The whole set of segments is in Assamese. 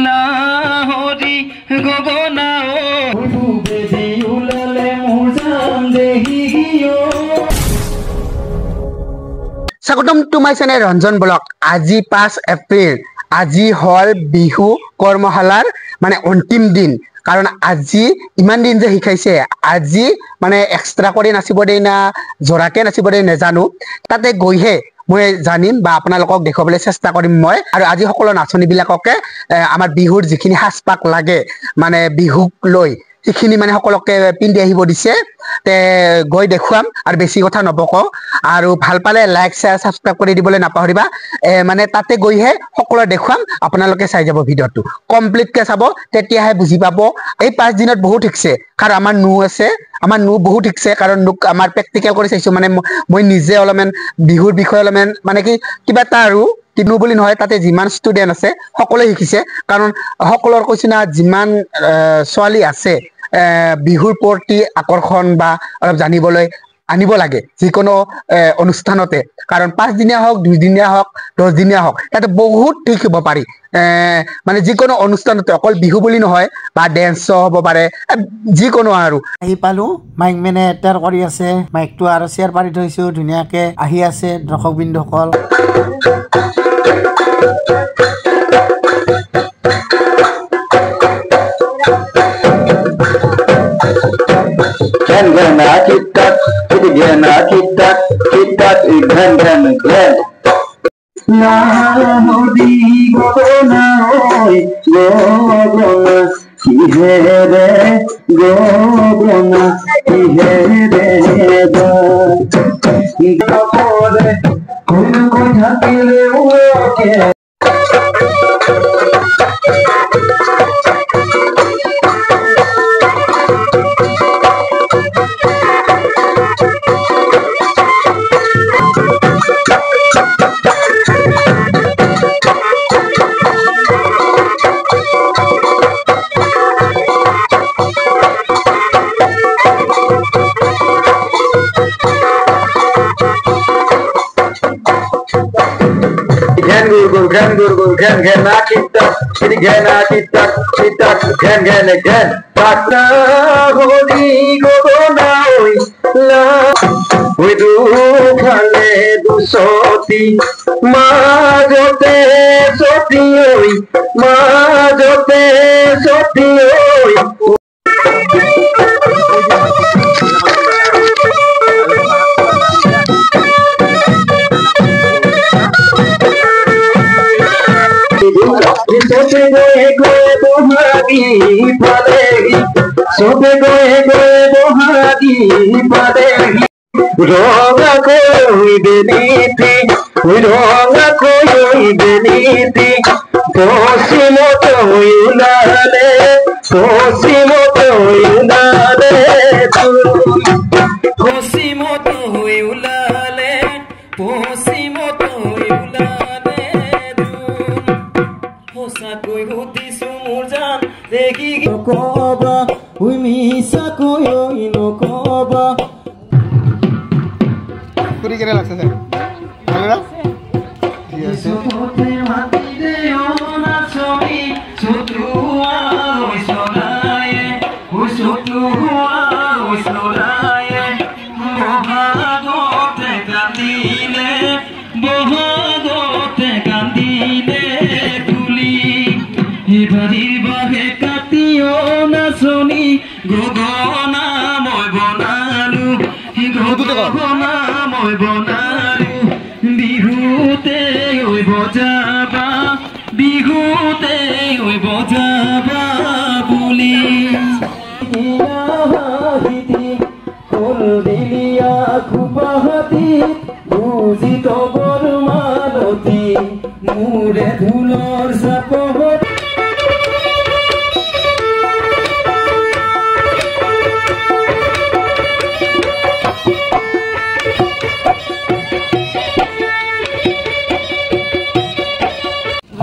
লাহৰি গগনা বেজি ওলালে মোৰ যাম দেহিও। স্বাগতম to my channel Ranjan blog. আজি 5 এপ্ৰিল, আজি হল বিহু কৰ্মশালাৰ মানে অন্তিম দিন। কাৰণ আজি ইমান দিন যে শিকাইছে, আজি মানে এক্সট্ৰা কৰি নাচিব দেই না জোৰাকে নাচিব দেই নাজানো, তাতে গৈহে মই জানিম বা আপোনালোকক দেখুৱাবলৈ চেষ্টা কৰিম মই। আৰু আজি সকলো নাচনীবিলাককে আমাৰ বিহুৰ যিখিনি সাজপাক লাগে মানে বিহুক লৈ সেইখিনি মানে সকলোকে পিন্ধি আহিব দিছে। তে গৈ দেখুৱাম আৰু বেছি কথা নবকওঁ। আৰু ভাল পালে লাইক শ্বেয়াৰ ছাবস্ক্ৰাইব কৰি দিবলৈ নাপাহৰিবা। মানে তাতে গৈহে সকলোৱে দেখুৱাম, আপোনালোকে চাই যাব ভিডিঅ'টো কমপ্লিটকে চাব, তেতিয়াহে বুজি পাব। এই 5 দিনত বহুত শিকছে, কাৰণ আমাৰ আছে, আমাৰ বহুত শিকছে। কাৰণ আমাৰ প্ৰেক্টিকেল কৰি চাইছো, মানে মই নিজে অলপমান বিহুৰ বিষয়ে অলপমান মানে কি কিবা এটা আৰু কিনো বুলি নহয়, তাতে যিমান ষ্টুডেন্ট আছে সকলোৱে শিকিছে। কাৰণ সকলোৰ কৈছো না, যিমান ছোৱালী আছে বিহুৰ প্ৰতি আকৰ্ষণ বা অলপ জানিবলৈ আনিব লাগে যিকোনো অনুষ্ঠানতে। কাৰণ 5 দিনীয়া হওক, 2 দিনীয়া হওক, 10 দিনীয়া হওক, তাতে বহুত শিকিব পাৰি। মানে যিকোনো অনুষ্ঠানতে, অকল বিহু বুলি নহয়, বা ডেন্স শ্ব' হ'ব পাৰে, যিকোনো আৰু। আহি পালো, মাইক মেনে এটাৰ কৰি আছে, মাইকটো আৰু শ্বেয়াৰ পাৰি থৈছো ধুনীয়াকে। আহি আছে দৰ্শক বিন্দুসকল। লাহৰি গগনা গগনা কিহেৰে গগনা কিহেৰে গপৰে কৈ থাকিলে উৰকে। Gen gurgur gen gen na kita ini gen na kita gen gen gen kata holi gogona oi la oi du khale du soti majote soti oi majote soti oi. सोते गोए गोए बोहागी पड़ेगी, सोते गोए गोए बोहागी पड़ेगी। रोगा कोई बेनीती, रोगा कोई बेनीती, पोसिमो तो उलाले, पोसिमो तो उलाले तू, पोसिमो तो उलाले, पोसिमो तो उलाले तू। Sakoy hoti sumurjan degi koba ui misa koyo inokoba puri kere lagse sir bole na sote mati de ona somi sotrua oi sonaye oi sonaye bohagote gandile বাহে কাটিও নাচনি গগনা মই বনালো, গগনা মই বনালো। বিহুতে ঐ বজাবা, বিহুতে ঐ বজাবা বুলি ফুল দিলিয়া খুপাহাতি বুজি তবৰ মালতী মোৰে ধুলৰ চাপত।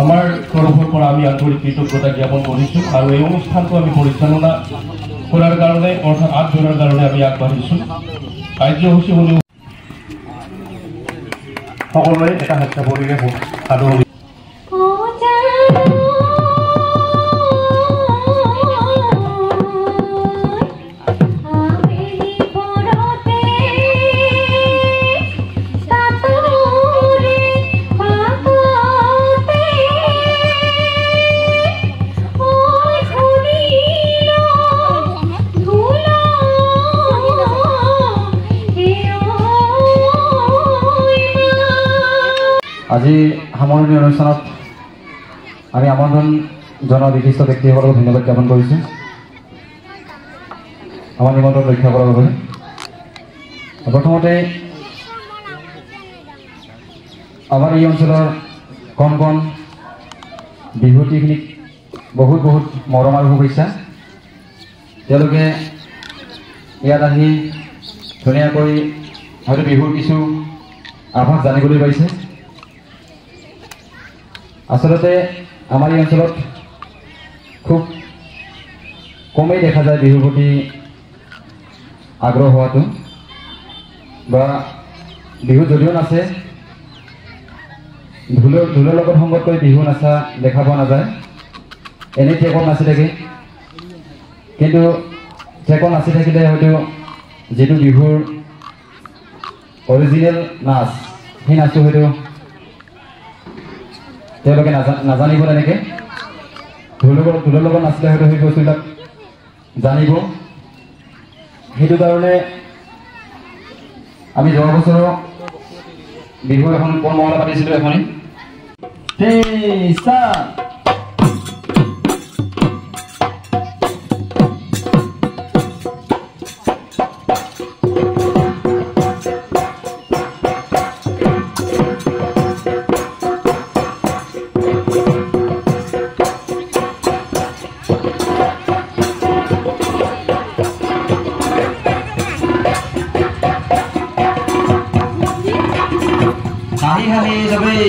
আমার তরফের পর আমি আন্তরিক কৃতজ্ঞতা জ্ঞাপন করেছি। আর এই অনুষ্ঠানকে আমি পরিচালনা করার কারণে অর্থাৎ হাত ধরার কারণে আমি আগবাঢ়িছোঁ। কাৰ্যসূচী হলেও সকলোৱে এটা হাত চাপৰিৰে সাধু আজি সামৰণি অনুষ্ঠানত আমি আমন্ত্ৰণ জনোৱা বিশিষ্ট ব্যক্তিসকলক ধন্যবাদ জ্ঞাপন কৰিছোঁ আমাৰ নিমন্ত্ৰণ ৰক্ষা কৰাৰ বাবে। প্ৰথমতে আমাৰ এই অঞ্চলৰ কণ কণ বিহুৱতীখিনিক বহুত বহুত মৰম আৰু শুভেচ্ছা। তেওঁলোকে ইয়াত আহি ধুনীয়াকৈ হয়তো বিহুৰ কিছু আভাস জানিবলৈ পাইছে। আচলতে আমাৰ এই অঞ্চলত খুব কমেই দেখা যায় বিহুৰ প্ৰতি আগ্ৰহ হোৱাটো, বা বিহু যদিও নাচে ঢোলৰ লগত সংগত কৰি বিহু নাচা দেখা পোৱা নাযায়। এনেই ট্ৰেকত নাচি থাকে, কিন্তু ট্ৰেকত নাচি থাকিলে হয়তো যিটো বিহুৰ অৰিজিনেল নাচ সেই নাচটো হয়তো তেওঁলোকে নাজানিব। তেনেকৈ ঢোলৰ লগত নাচিলে হয়তো সেই বস্তুবিলাক জানিব। সেইটো কাৰণে আমি যোৱা বছৰ বিহু এখন কৰ্মশালা পাতিছিলোঁ এখনি। হাঁহি যাবেই।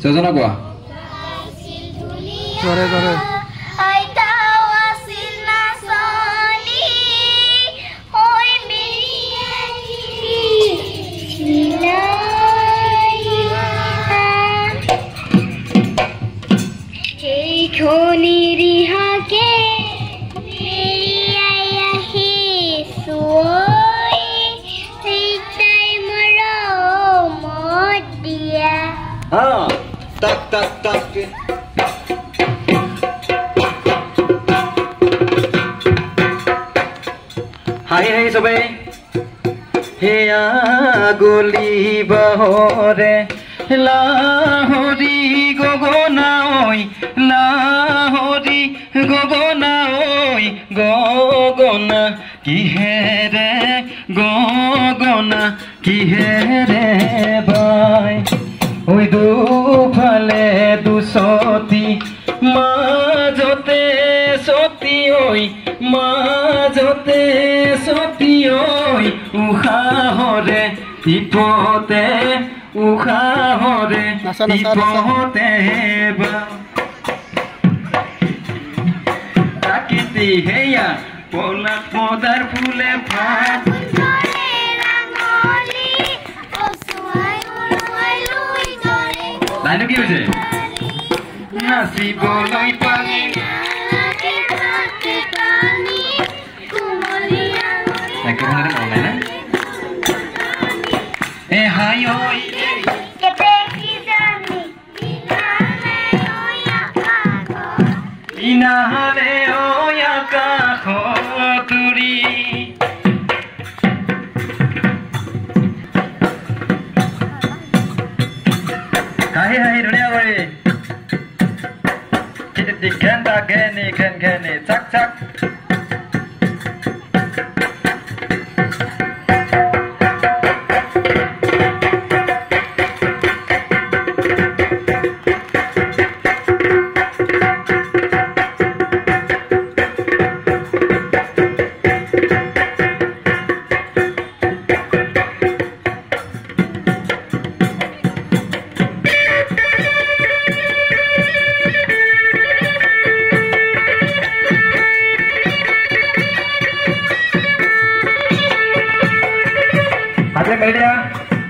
যোজনা কোৱা জৰে জৰে tak tak tak হাঁহি হাঁহি চবেই। হেয়া গলি বহৰে লাহৰি গগনা ঐ লাহৰি গগনা ঐ গগনা কিহেৰে গগনা কিহেৰে বাই ঐ দুফালে দুচতি মাজতে সতী ঐ মাজতে সতী ঐ উশাহৰে ইপতে উশাহৰে ইপতে ডাকিতি হেয়া পলা পদাৰ ফুলে ভাত লাইনটো কি হৈছে নাচিবলৈ পানী ইনাহালে আকাশ তুৰি হাঁহি হাঁহি ধুনীয়া কৰি ঘেণ্টা ঘেনি ঘেন ঘেনি চাক চাক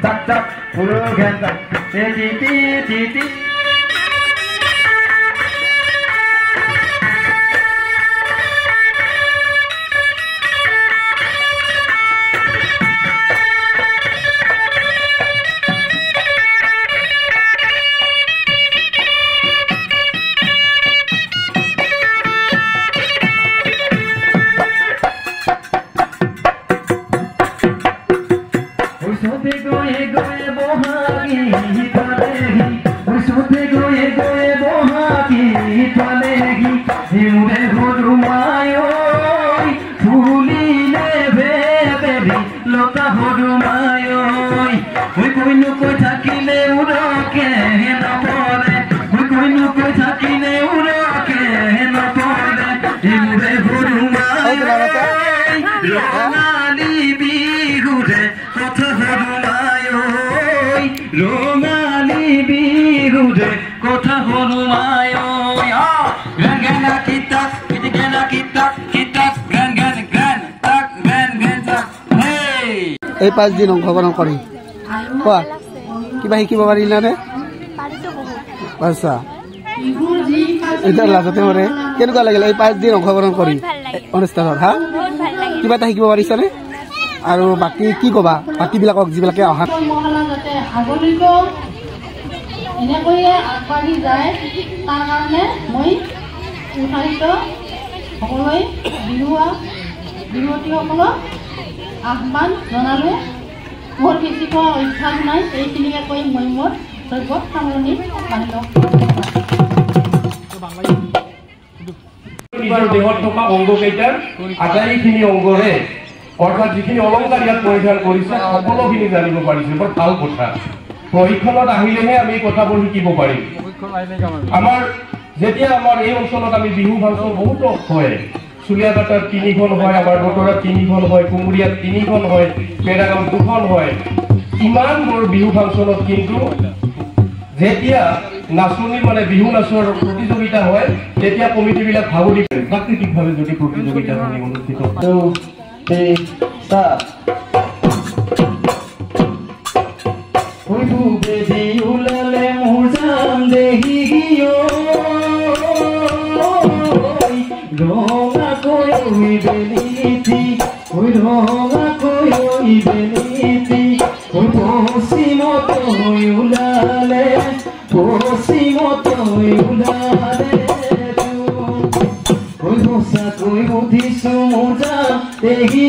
Chak chak, puru gen chak. Ti ti ti ti ti. এই 5 দিন অংশগ্ৰহণ কৰি কোৱা কিবা শিকিব পাৰিলানে আচ্ছা এতিয়া লাজতে মৰে কেনেকুৱা লাগিল এই 5 দিন অংশগ্ৰহণ কৰি অনুষ্ঠানত হা কিবা এটা শিকিব পাৰিছানে আৰু বাকি কি কবা বাকিবিলাকক যিবিলাকে অহা এনেকৈয়ে আগবাঢ়ি যায় তাৰ কাৰণে মই উৎসাহিত সকলোৱে বিহুৱতীসকলক আহ্বান জনালোঁ মোৰ বেছি কোৱা অভ্যাস নাই এইখিনিকে কৈ মই মোৰ দৈৱত সামৰণি মাৰিলোঁ নিজৰ দেহত থকা অংগকেইটাৰ আটাইখিনি অংগৰে অৰ্থাৎ যিখিনি অলংকাৰ ইয়াত পৰিধান কৰিছে সকলোখিনি জানিব পাৰিছে বৰ ভাল কথা প্ৰশিক্ষণত আহিলেহে আমি কথাবোৰ শিকিব পাৰিম আমাৰ যেতিয়া আমাৰ এই অঞ্চলত আমি বিহু ফাংচন বহুত হয় চুলিয়াঘাটত 3খন হয় আমাৰ বতৰত 3খন হয় কুমুৰিয়াত 3খন হয় পেৰাগাঁৱত 2খন হয় ইমানবোৰ বিহু ফাংচনত কিন্তু যেতিয়া নাচনী মানে বিহু নাচৰ প্ৰতিযোগিতা হয় তেতিয়া কমিটিবিলাক ভাবুৰি প্ৰাকৃতিকভাৱে যদি প্ৰতিযোগিতাখিনি অনুষ্ঠিত উলালে মোৰ যাম দেহি ৰঙা কৈ বেলিতি ৰঙা কৈ বেলিতি পশ্চিমত ওলালে সঁচাকৈ বুধিছো মোৰ যাম দেহি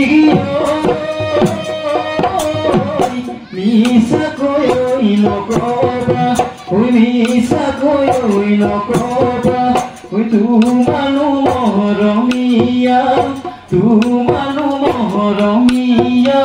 মিছাকৈ নকবা মিছাকৈ নকবা তোমানো মৰমীয়া তোমানো মৰমীয়া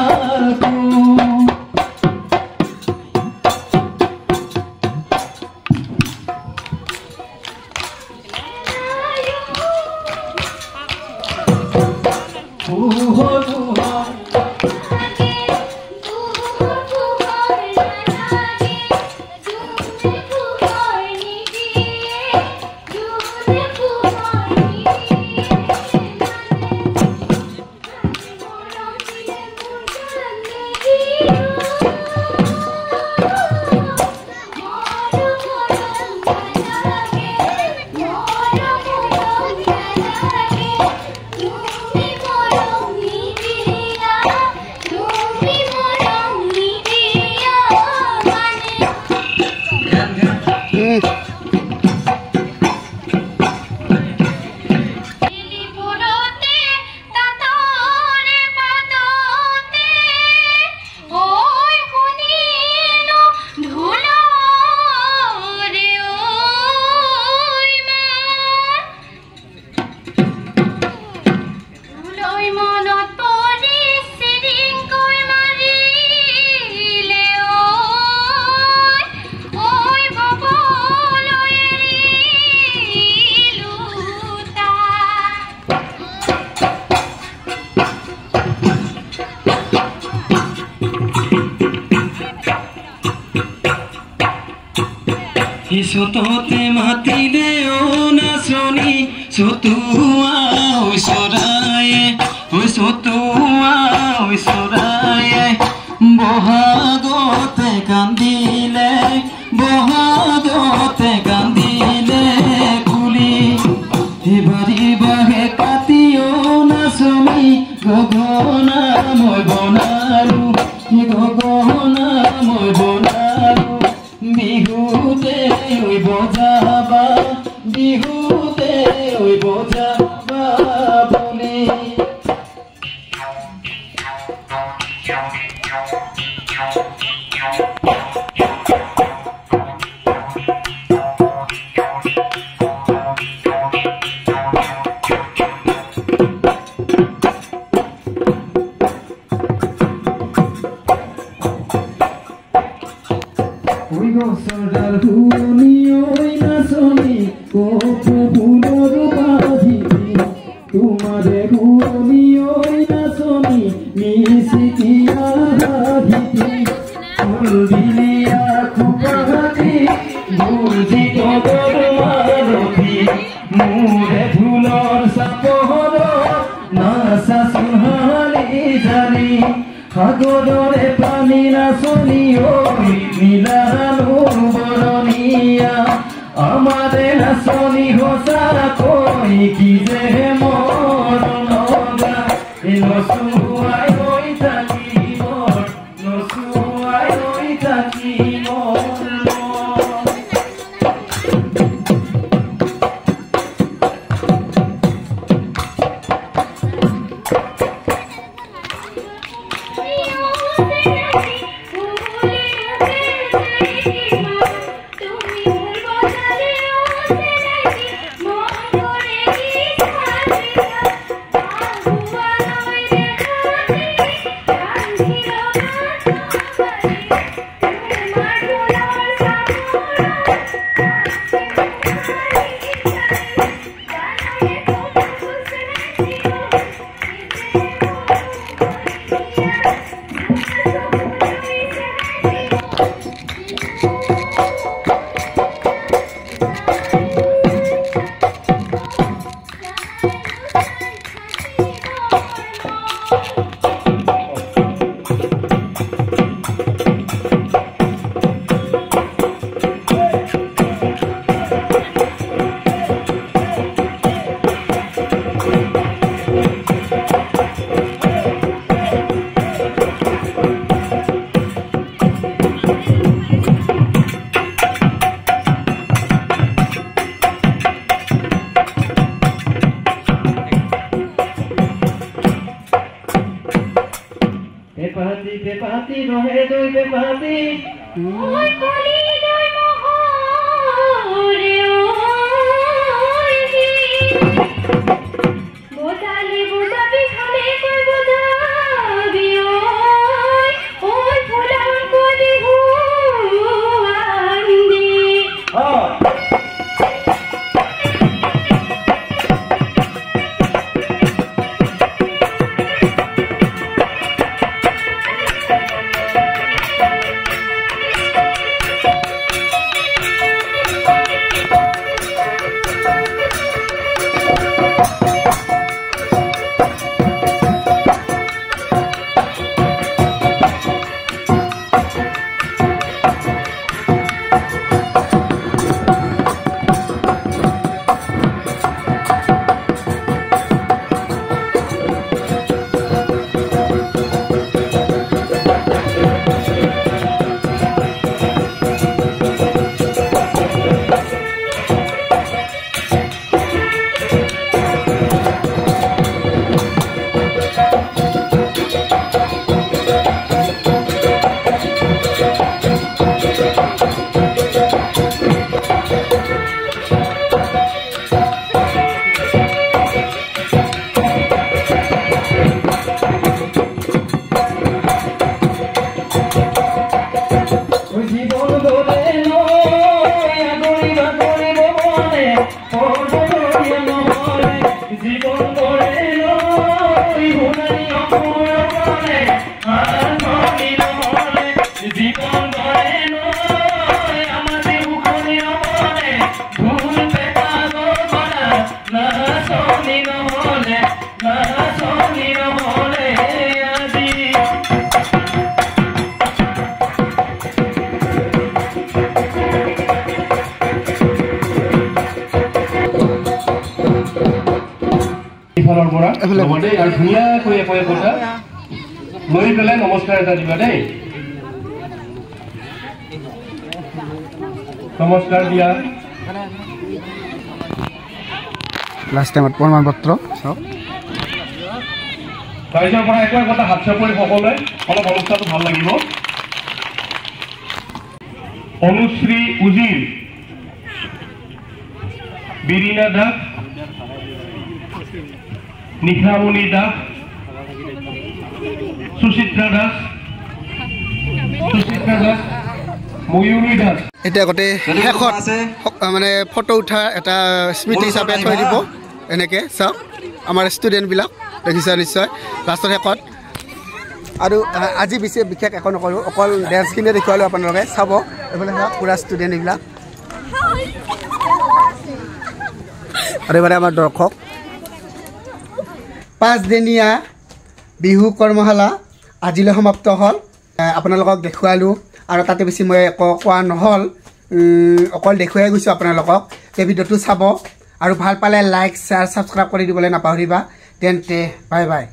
Sotote matile ona soni sotua oi soraye bohagote ওই গছৰডাল শুনি ঐ নাচনী ফুলৰ বাজি তোমাৰে শুনি ঐ নাচনী মিচিকিয়া বাজি ফুলবিলিয়া খুপাতি বুজি কবৰ মাৰতি মোৰে ফুলৰ চাপৰ নাচা সোণালী জানি সাগৰৰে পানী নাচনী ঐ নীলানো বৰণীয়া আমাৰে নাচনী সঁচাকৈ কি যে মৰণ লগা নচুৱাই হৈ থাকিব নচুৱাই হৈ থাকিব Pepati, rohe doi pepati. Oi koli doi mohore oi gi. Botali botabi khale koi botabi oi. Oi phulan koli hu andi. নমস্কাৰ দিয়া লাষ্ট টাইমত প্ৰমাণপত্ৰ চাওক ৰাইজৰ পৰা একো কথা হাত চাপৰি সকলোৱে অলপ অনুষ্ঠানটো ভাল লাগিব অনুশ্ৰী উজিৰ বিৰিনা দাস নিখামণি দাস সুচিত্ৰা দাস ময়ূৰী দাস এতিয়া গোটেই শেষত মানে ফটো উঠা এটা স্মৃতি হিচাপে থৈ দিব এনেকৈ চাওক আমাৰ ষ্টুডেণ্টবিলাক দেখিছে নিশ্চয় লাষ্টৰ শেষত আৰু আজি বিশেষ একো নকৰোঁ অকল ডেন্সখিনিয়ে দেখুৱালোঁ আপোনালোকে চাব এইফালে চাওক পূৰা ষ্টুডেণ্ট এইবিলাক আৰু এইবাৰে আমাৰ দৰ্শক 5 দিনীয়া বিহু কৰ্মশালা আজিলৈ সমাপ্ত হ'ল আপোনালোকক দেখুৱালোঁ আৰু তাতে বেছি মই একো কোৱা নহ'ল অকল দেখুৱাই গৈছোঁ আপোনালোকক এই ভিডিঅ'টো চাব আৰু ভাল পালে লাইক শ্বেয়াৰ ছাবস্ক্ৰাইব কৰি দিবলৈ নাপাহৰিবা তেন্তে বাই বাই